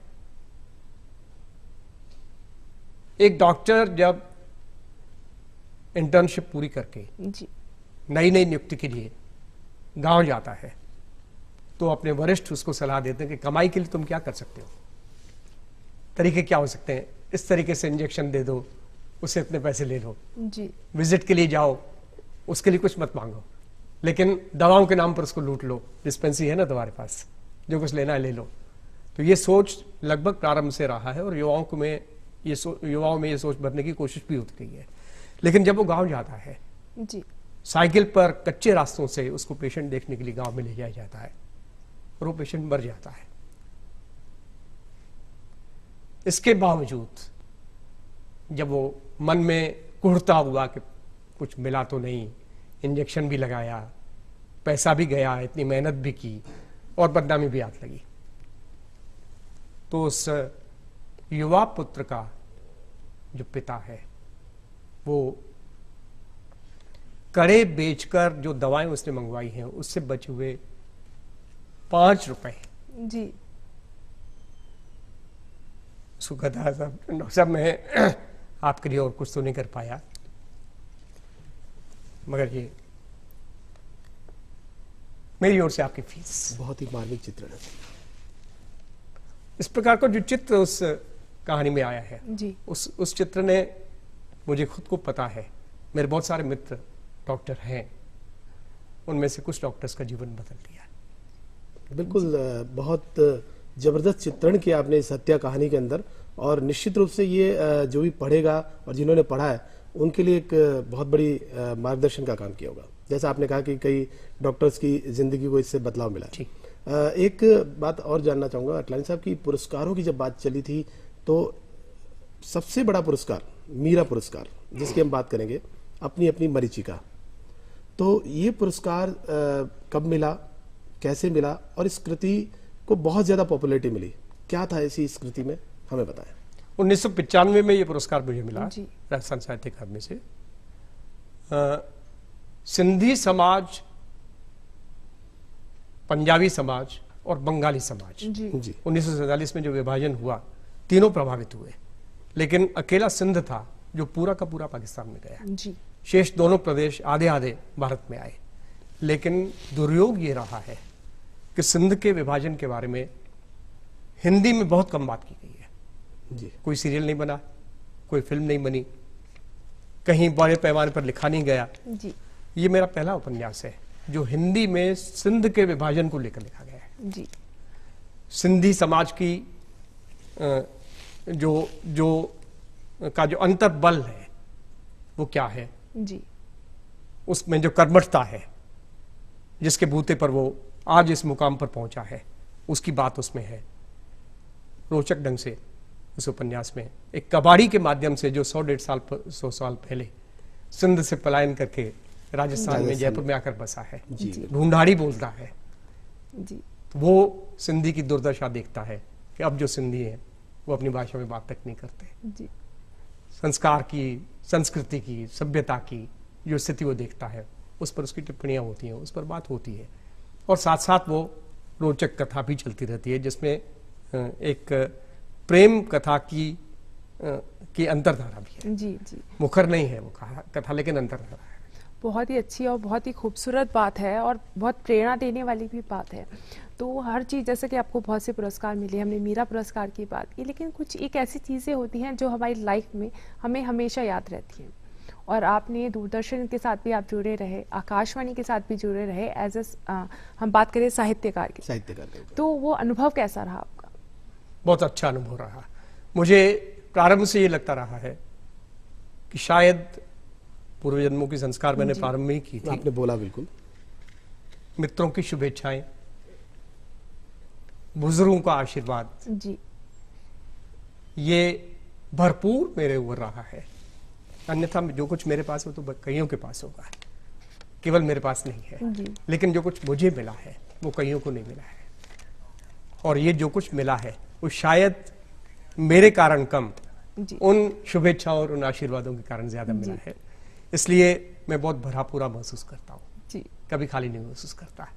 एक डॉक्टर जब इंटर्नशिप पूरी करके जी नई नियुक्ति के लिए गांव जाता है तो अपने वरिष्ठ उसको सलाह देते हैं कि कमाई के लिए तुम क्या कर सकते हो, तरीके क्या हो सकते हैं, इस तरीके से इंजेक्शन दे दो, उससे इतने पैसे ले लो, जी विजिट के लिए जाओ, उसके लिए कुछ मत मांगो, लेकिन दवाओं के नाम पर उसको लूट लो। डिस्पेंसरी है ना तुम्हारे पास, जो कुछ लेना है ले लो। तो ये सोच लगभग प्रारंभ से रहा है और युवाओं में ये सोच भरने की कोशिश भी होती रही है। लेकिन जब वो गांव जाता है, जी साइकिल पर कच्चे रास्तों से उसको पेशेंट देखने के लिए गांव में ले जाया जाता है और वो पेशेंट मर जाता है। इसके बावजूद जब वो मन में कुढ़ता हुआ कि कुछ मिला तो नहीं, इंजेक्शन भी लगाया, पैसा भी गया, इतनी मेहनत भी की और बदनामी भी हाथ लगी, तो उस युवा पुत्र का जो पिता है वो कड़े बेचकर जो दवाएं उसने मंगवाई हैं उससे बचे हुए 5 रुपए जी उसको कहता है, डॉक्टर साहब मैं आपके लिए और कुछ तो नहीं कर पाया, मगर ये मेरी ओर से आपकी फीस। बहुत ही मार्मिक चित्रण है। इस प्रकार का जो चित्र उस कहानी में आया है, जी उस चित्र ने मुझे खुद को पता है, मेरे बहुत सारे मित्र डॉक्टर हैं, उनमें से कुछ डॉक्टर्स का जीवन बदल दिया। बिल्कुल बहुत जबरदस्त चित्रण किया आपने इस हत्या कहानी के अंदर, और निश्चित रूप से ये जो भी पढ़ेगा और जिन्होंने पढ़ा है उनके लिए एक बहुत बड़ी मार्गदर्शन का काम किया होगा। जैसा आपने कहा कि कई डॉक्टर्स की जिंदगी को इससे बदलाव मिला है। एक बात और जानना चाहूंगा अटलानी साहब की, पुरस्कारों की जब बात चली थी तो सबसे बड़ा पुरस्कार मीरा पुरस्कार जिसकी हम बात करेंगे, अपनी अपनी मरीचिका, तो ये पुरस्कार कब मिला, कैसे मिला, और इस कृति को बहुत ज्यादा पॉपुलैरिटी मिली, क्या था ऐसी इस कृति में, हमें बताएं। 1995 में ये पुरस्कार मुझे मिला जी। राजस्थान साहित्य अकादमी से। सिंधी समाज, पंजाबी समाज और बंगाली समाज, जी 1947 में जो विभाजन हुआ, तीनों प्रभावित हुए, लेकिन अकेला सिंध था जो पूरा का पूरा पाकिस्तान में गया। जी शेष दोनों प्रदेश आधे आधे भारत में आए। लेकिन दुर्योग ये रहा है कि सिंध के विभाजन के बारे में हिंदी में बहुत कम बात की गई है। जी कोई सीरियल नहीं बना, कोई फिल्म नहीं बनी, कहीं बड़े पैमाने पर लिखा नहीं गया। जी ये मेरा पहला उपन्यास है जो हिंदी में सिंध के विभाजन को लेकर लिखा गया है। जी सिंधी समाज की जो अंतर्बल है वो क्या है, जी उसमें जो कर्मठता है जिसके बूते पर वो आज इस मुकाम पर पहुंचा है, उसकी बात उसमें है। रोचक ढंग से उस उपन्यास में एक कबाड़ी के माध्यम से जो 100 साल पहले सिंध से पलायन करके राजस्थान में जयपुर में आकर बसा है, जी ढूंढाड़ी बोलता है, जी वो सिंधी की दुर्दशा देखता है कि अब जो सिंधी हैं वो अपनी भाषा में बात तक नहीं करते। जी संस्कार की, संस्कृति की, सभ्यता की जो स्थिति वो देखता है, उस पर उसकी टिप्पणियां होती हैं, उस पर बात होती है, और साथ साथ वो रोचक कथा भी चलती रहती है जिसमें एक प्रेम कथा की अंतर्धारा भी है। जी जी मुखर नहीं है वो कथा, लेकिन अंतर्धारा है। बहुत ही अच्छी और बहुत ही खूबसूरत बात है और बहुत प्रेरणा देने वाली भी बात है। तो हर चीज़, जैसे कि आपको बहुत से पुरस्कार मिले, हमने मीरा पुरस्कार की बात की, लेकिन कुछ एक ऐसी चीज़ें होती हैं जो हमारी लाइफ में हमें हमेशा याद रहती हैं। और आपने दूरदर्शन के साथ भी आप जुड़े रहे, आकाशवाणी के साथ भी जुड़े रहे एज हम बात करें साहित्यकार की, तो वो अनुभव कैसा रहा आपका? बहुत अच्छा अनुभव रहा। मुझे प्रारंभ से ये लगता रहा है कि शायद पूर्व जन्मों की संस्कार मैंने प्रारंभ में ही की थी। आपने बोला बिल्कुल। मित्रों की शुभेच्छाएं, बुजुर्गों का आशीर्वाद, जी ये भरपूर मेरे ऊपर रहा है। अन्यथा जो कुछ मेरे पास हो तो कईयों के पास होगा, केवल मेरे पास नहीं है। जी लेकिन जो कुछ मुझे मिला है वो कईयों को नहीं मिला है, और ये जो कुछ मिला है वो शायद मेरे कारण कम, जी उन शुभेच्छाओं और उन आशीर्वादों के कारण ज्यादा मिला है। इसलिए मैं बहुत भरा पूरा महसूस करता हूँ, जी कभी खाली नहीं महसूस करता।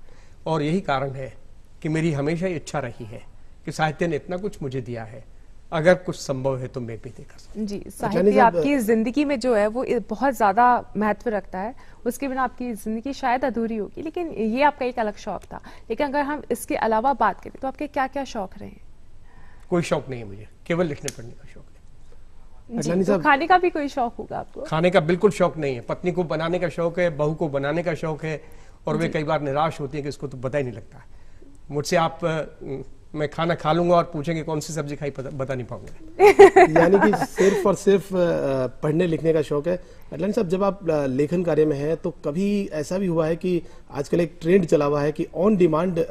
और यही कारण है कि मेरी हमेशा इच्छा रही है कि साहित्य ने इतना कुछ मुझे दिया है, अगर कुछ संभव है तो मैं भी देकर सकूं। जी साहित्य आपकी जिंदगी में जो है वो बहुत ज्यादा महत्व रखता है, उसके बिना आपकी जिंदगी शायद अधूरी होगी। लेकिन ये आपका एक अलग शौक था, लेकिन अगर हम इसके अलावा बात करें तो आपके क्या क्या शौक रहे हैं? कोई शौक नहीं है मुझे, केवल लिखने पढ़ने का शौक है। जी, अडलानी तो साहब, खाने का भी कोई शौक होगा आपको? खाने का बिल्कुल शौक नहीं है। पत्नी को बनाने का शौक है, बहू को बनाने का शौक है, और वे कई बार निराश होती है कि इसको तो पता ही नहीं लगता। मुझसे आप मैं खाना खा लूंगा और पूछेंगे कौन सी सब्जी खाई, बता नहीं पाऊंगा। यानी कि सिर्फ और सिर्फ पढ़ने लिखने का शौक है। अडलानी साहब, जब आप लेखन कार्य में हैं तो कभी ऐसा भी हुआ है कि आजकल एक ट्रेंड चला हुआ है कि ऑन डिमांड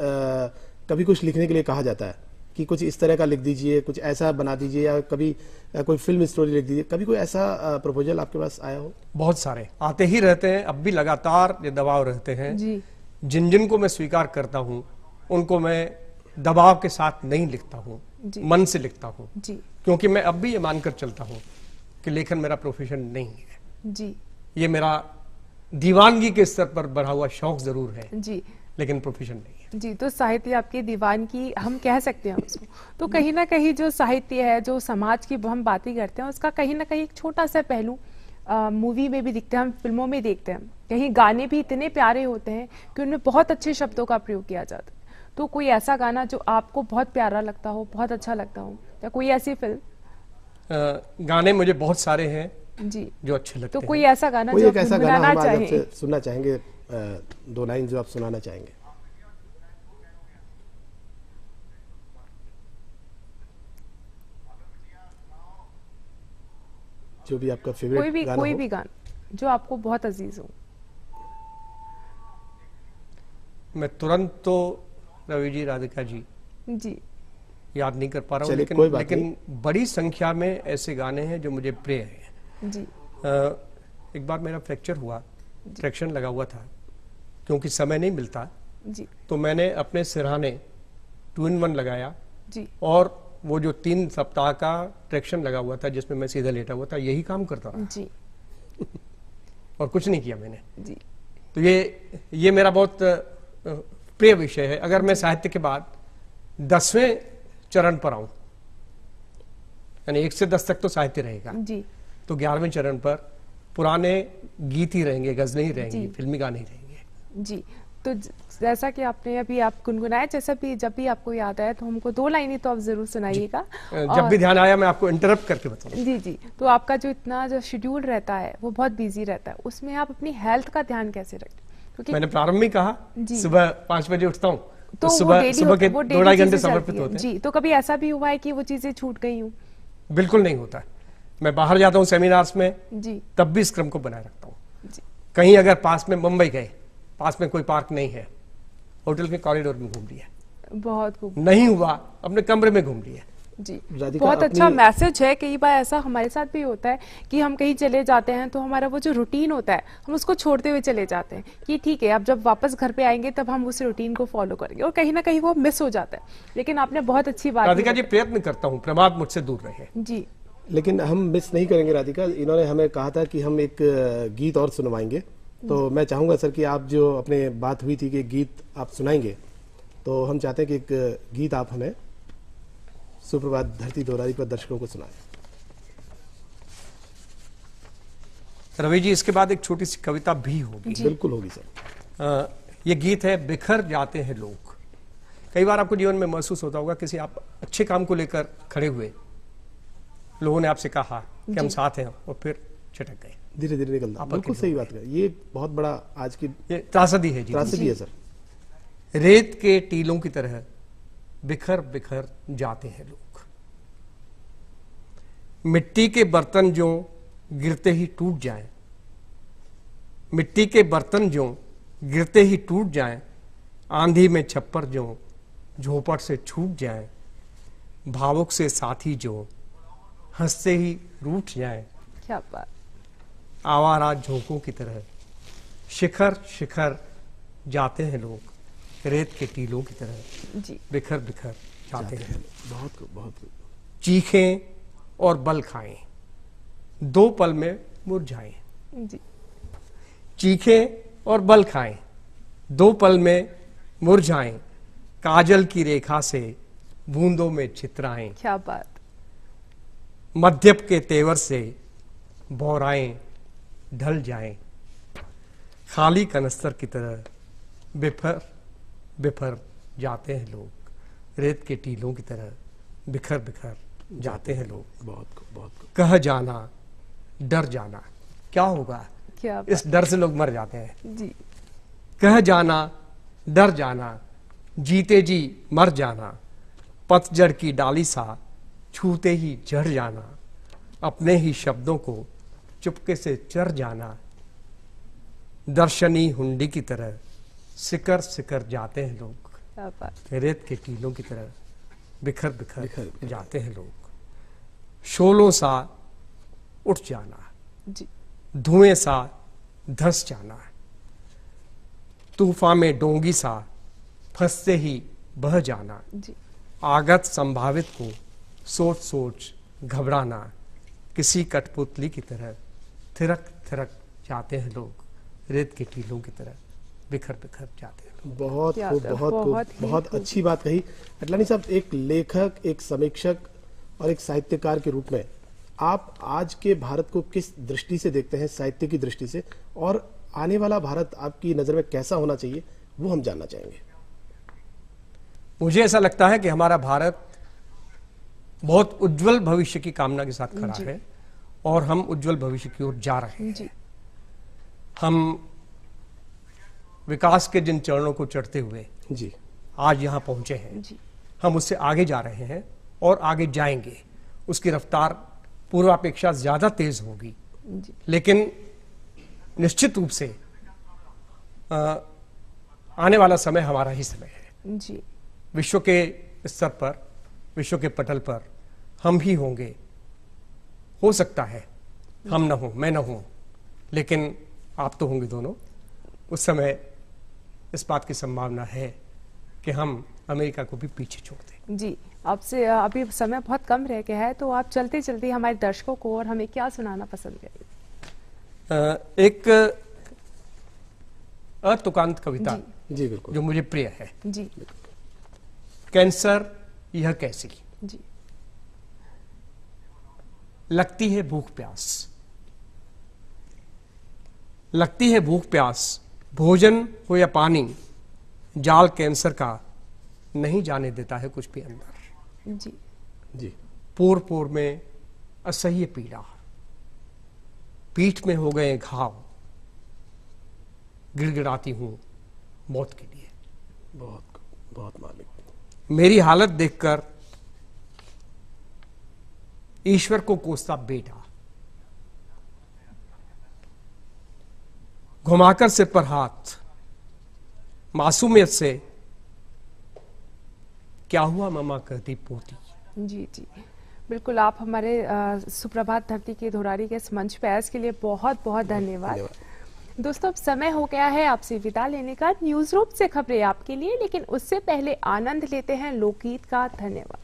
कभी कुछ लिखने के लिए कहा जाता है कि कुछ इस तरह का लिख दीजिए, कुछ ऐसा बना दीजिए, या कभी कोई फिल्म स्टोरी लिख दीजिए, कभी कोई ऐसा प्रपोजल आपके पास आया हो? बहुत सारे आते ही रहते हैं, अब भी लगातार ये दबाव रहते हैं। जी, जिन जिन को मैं स्वीकार करता हूं उनको मैं दबाव के साथ नहीं लिखता हूं, जी। मन से लिखता हूं, जी, क्योंकि मैं अब भी ये मानकर चलता हूं कि लेखन मेरा प्रोफेशन नहीं है। जी, ये मेरा दीवानगी के स्तर पर बढ़ा हुआ शौक जरूर है, जी, लेकिन प्रोफेशन नहीं है। जी। तो साहित्य आपकी दीवानगी हम कह सकते हैं उसको। तो कहीं ना कहीं जो साहित्य है, जो समाज की हम बातें करते हैं, उसका कहीं ना कहीं एक छोटा सा पहलू मूवी में भी दिखते हैं, हम फिल्मों में देखते हैं। कहीं गाने भी इतने प्यारे होते हैं कि उनमें बहुत अच्छे शब्दों का प्रयोग किया जाता है। तो कोई ऐसा गाना जो आपको बहुत प्यारा लगता हो, बहुत अच्छा लगता हो, या कोई ऐसी फिल्म? गाने मुझे बहुत सारे हैं जी, जो अच्छे लगते तो हैं। कोई ऐसा गाना कोई जो एक आप ऐसा गाना गुनगुनाना हम आज चाहें? आपसे सुनना चाहेंगे, 2 लाइन जो आप सुनाना चाहेंगे। जो भी आपका फेवरेट गाना कोई हो। भी गाना जो आपको बहुत अजीज हो। मैं तुरंत तो रवि जी, राधिका जी जी, याद नहीं कर पा रहा हूँ, चलिए, कोई बात लेकिन बड़ी संख्या में ऐसे गाने हैं जो मुझे प्रिय हैं। जी, एक बार मेरा फ्रैक्चर हुआ, ट्रैक्शन लगा हुआ था, क्योंकि समय नहीं मिलता, जी, तो मैंने अपने सिरहाने 2-in-1 लगाया, जी, और वो जो 3 सप्ताह का ट्रैक्शन लगा हुआ था जिसमें मैं सीधा लेटा हुआ था, यही काम करता रहा जी, और कुछ नहीं किया मैंने। जी, तो ये मेरा बहुत प्रिय विषय है। अगर मैं साहित्य के बाद 10वें चरण पर आऊं, यानी 1 से 10 तक तो साहित्य रहेगा, जी, तो 11वें चरण पर पुराने गीत ही रहेंगे, गजलें ही रहेंगी, जी। फिल्मी गाने ही रहेंगे। जी। तो जैसा कि आपने अभी आप गुनगुनाया, जैसा भी जब भी आपको याद आया तो हमको 2 लाइनें तो आप जरूर सुनाइएगा। जब भी ध्यान आया मैं आपको इंटरप्ट करके बताऊंगा। जी, जी। तो आपका जो इतना जो शेड्यूल रहता है वो बहुत बिजी रहता है, उसमें आप अपनी हेल्थ का ध्यान कैसे रखते हैं? क्योंकि मैंने प्रारंभ में कहा जी। सुबह 5 बजे उठता हूँ, तो वो सुबह daily सुबह के वो 2-2.5 घंटे चीजें समर्पित चलती हैं। होते हैं। जी, तो कभी ऐसा भी हुआ है कि वो चीजें छूट गई हूँ? बिल्कुल नहीं होता है। मैं बाहर जाता हूँ सेमिनार्स में, जी, तब भी इस क्रम को बनाए रखता हूँ। जी, कहीं अगर पास में मुंबई गए, पास में कोई पार्क नहीं है, होटल के कॉरिडोर में घूम लिया, बहुत खूब। नहीं हुआ अपने कमरे में घूम लिया। जी, राधिका, बहुत अच्छा अपनी- मैसेज है। कई बार ऐसा हमारे साथ भी होता है कि हम कहीं चले जाते हैं तो हमारा वो जो रूटीन होता है हम उसको छोड़ते हुए चले जाते हैं कि ठीक है, अब जब वापस घर पे आएंगे तब हम उस रूटीन को फॉलो करेंगे, और कहीं ना कहीं वो मिस हो जाता है। लेकिन आपने बहुत अच्छी बात राधिका जी, की। प्रयत्न करता हूँ प्रमाद मुझसे दूर रहे। जी, लेकिन हम मिस नहीं करेंगे राधिका। इन्होंने हमें कहा था कि हम एक गीत और सुनवाएंगे, तो मैं चाहूंगा सर कि आप जो अपने बात हुई थी कि गीत आप सुनाएंगे, तो हम चाहते हैं कि एक गीत आप हमें सुप्रभात धरती दोहराई पर दर्शकों को सुनाएं। रवि जी, इसके बाद एक छोटी सी कविता भी होगी। बिल्कुल होगी सर। ये गीत है बिखर जाते हैं लोग। कई बार आपको जीवन में महसूस होता होगा, किसी आप अच्छे काम को लेकर खड़े हुए, लोगों ने आपसे कहा कि हम साथ हैं, और फिर छटक गए। धीरे धीरे निकलता, आप बिल्कुल अकेले सही हो बात है। ये बहुत बड़ा आज की ये त्रासदी है जी। त्रासदी है सर। रेत के टीलों की तरह बिखर बिखर जाते हैं लोग। मिट्टी के बर्तन जो गिरते ही टूट जाएं, मिट्टी के बर्तन जो गिरते ही टूट जाएं, आंधी में छप्पर जो झोपड़ से छूट जाएं, भावुक से साथी जो हंसते ही रूठ जाएं, क्या बात। आवारा झोंकों की तरह शिखर शिखर जाते हैं लोग, रेत के टीलों की तरह जी, बिखर बिखर जाते हैं। बहुत खूब, बहुत खूब। चीखें और बल खाएं, 2 पल में मुरझाएं। जी, चीखें और बल खाएं, 2 पल में मुरझाएं, काजल की रेखा से बूंदों में छितराएं, क्या बात। मध्यप के तेवर से बौराएं ढल जाएं, खाली कनस्तर की तरह बिफर बिफर जाते हैं लोग, रेत के टीलों की तरह बिखर बिखर जाते हैं लोग। बहुत बहुत कह जाना डर जाना, क्या होगा क्या इस डर से लोग मर जाते हैं। जी कह जाना डर जाना, जीते जी मर जाना, पतझड़ की डाली सा छूते ही झड़ जाना, अपने ही शब्दों को चुपके से चर जाना, दर्शनी हुंडी की तरह सिकर सिकर जाते हैं लोग, क्या बात। रेत के टीलों की तरह बिखर बिखर बिखर जाते हैं लोग। शोलों सा उठ जाना, जी धुएं सा धस जाना, तूफान में डोंगी सा फंसते ही बह जाना, जी आगत संभावित को सोच सोच घबराना, किसी कठपुतली की तरह थिरक थिरक जाते हैं लोग, रेत के टीलों की तरह बिखर बिखर जाते हैं। बहुत क्या खूब, बात, बहुत खूब, बहुत ही बहुत खूब। अच्छी बात कही अटलानी साहब। एक लेखक, एक समीक्षक और एक साहित्यकार के रूप में आप आज के भारत को किस दृष्टि से देखते हैं, साहित्य की दृष्टि से, और आने वाला भारत आपकी नजर में कैसा होना चाहिए वो हम जानना चाहेंगे। मुझे ऐसा लगता है कि हमारा भारत बहुत उज्जवल भविष्य की कामना के साथ खड़ा जी। है और हम उज्जवल भविष्य की ओर जा रहे हैं। जी हम विकास के जिन चरणों को चढ़ते हुए जी आज यहाँ पहुंचे हैं, जी हम उससे आगे जा रहे हैं और आगे जाएंगे। उसकी रफ्तार पूर्वापेक्षा ज्यादा तेज होगी, जी लेकिन निश्चित रूप से आने वाला समय हमारा ही समय है। जी विश्व के स्तर पर, विश्व के पटल पर हम ही होंगे। हो सकता है हम न हो, मैं न हूं, लेकिन आप तो होंगे दोनों। उस समय इस बात की संभावना है कि हम अमेरिका को भी पीछे छोड़ दें। जी आपसे अभी समय बहुत कम रह गया है, तो आप चलते चलते हमारे दर्शकों को और हमें क्या सुनाना पसंद करेंगे? एक अतुकांत कविता जी बिल्कुल। जो मुझे प्रिय है। जी कैंसर यह कैसी, जी लगती है भूख प्यास, लगती है भूख प्यास, भोजन हो या पानी, जाल कैंसर का नहीं जाने देता है कुछ भी अंदर। जी जी पोर पोर में असह्य पीड़ा, पीठ में हो गए घाव, गिड़गिड़ाती हूं मौत के लिए। बहुत बहुत मालिक। मेरी हालत देखकर ईश्वर को कोसता बेटा, घुमाकर सिर पर हाथ, मासूमियत से क्या हुआ ममा कहती पोती। जी जी बिल्कुल। आप हमारे सुप्रभात धरती की धुरारी के इस मंच पे आए, इसके लिए बहुत बहुत धन्यवाद। दोस्तों अब समय हो गया है आपसे विदा लेने का। न्यूज रूम से खबरें आपके लिए, लेकिन उससे पहले आनंद लेते हैं लोकगीत का। धन्यवाद।